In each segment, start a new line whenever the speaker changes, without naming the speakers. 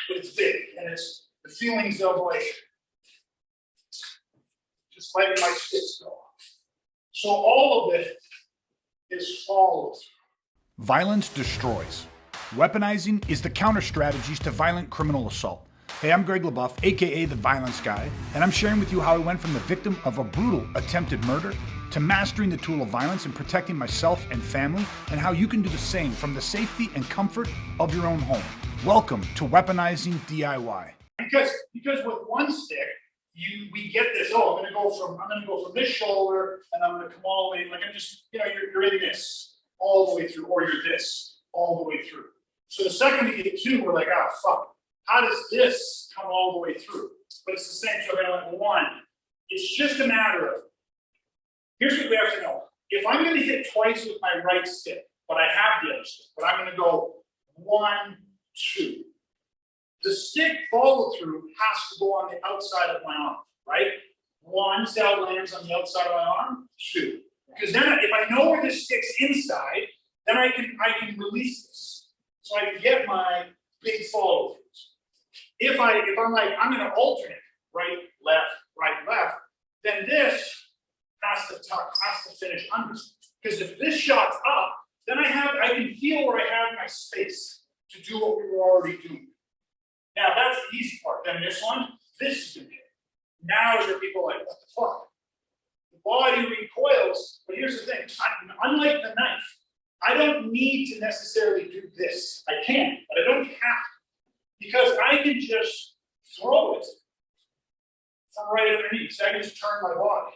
but it's big, and it's the feelings of like just letting my sticks go. So all of it is follow through.
Violence destroys. Weaponizing is the counter strategies to violent criminal assault. Hey, I'm Greg LaBeouf, aka The Violence Guy, and I'm sharing with you how I went from the victim of a brutal attempted murder to mastering the tool of violence and protecting myself and family, and how you can do the same from the safety and comfort of your own home. Welcome to Weaponizing DIY.
Because with one stick, we get this. Oh, I'm gonna go from this shoulder, and I'm gonna come all the way. Like I'm just, you're in this all the way through, or you're this all the way through. So the second we get two, we're like, oh fuck. How does this come all the way through? But it's the same. So we're gonna let one. It's just a matter of. Here's what we have to know. If I'm going to hit twice with my right stick, but I have the other stick, but I'm going to go 1, 2. The stick follow through has to go on the outside of my arm, right? 1 cell lands on the outside of my arm, 2. Because then if I know where this stick's inside, then I can release this. So I can get my big follow throughs. If I'm like, I'm going to alternate, right, left, then this has to finish under. Because if this shot's up, then I can feel where I have my space to do what we were already doing. Now that's the easy part. Then this one, this is gonna hit. Now is where people are like, what the fuck? The body recoils, but here's the thing, unlike the knife, I don't need to necessarily do this. I can, but I don't have to. Because I can just throw it from right underneath. So I can just turn my body.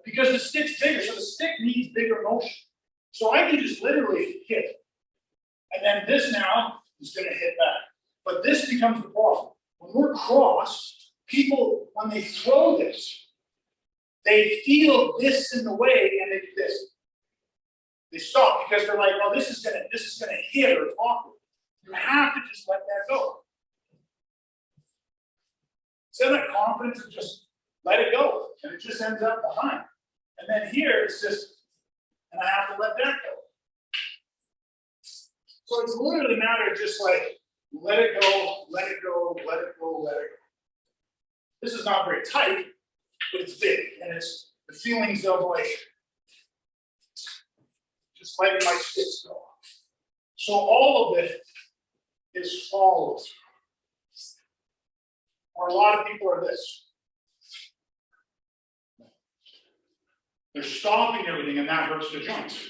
Because the stick's bigger, so the stick needs bigger motion. So I can just literally hit. And then this now is going to hit that. But this becomes the problem. When we're crossed, people, when they throw this, they feel this in the way and they do this. They stop because they're like, oh, this is gonna hit or it's awkward. You have to just let that go. Instead of that confidence of just let it go, and it just ends up behind. And then here it's just, and I have to let that go. So it's literally a matter of just like, let it go, let it go, let it go, let it go. This is not very tight, but it's big, and it's the feelings of like, just letting my sticks go. So all of it is follow through. Or a lot of people are this. They're stopping everything, and that hurts the joints.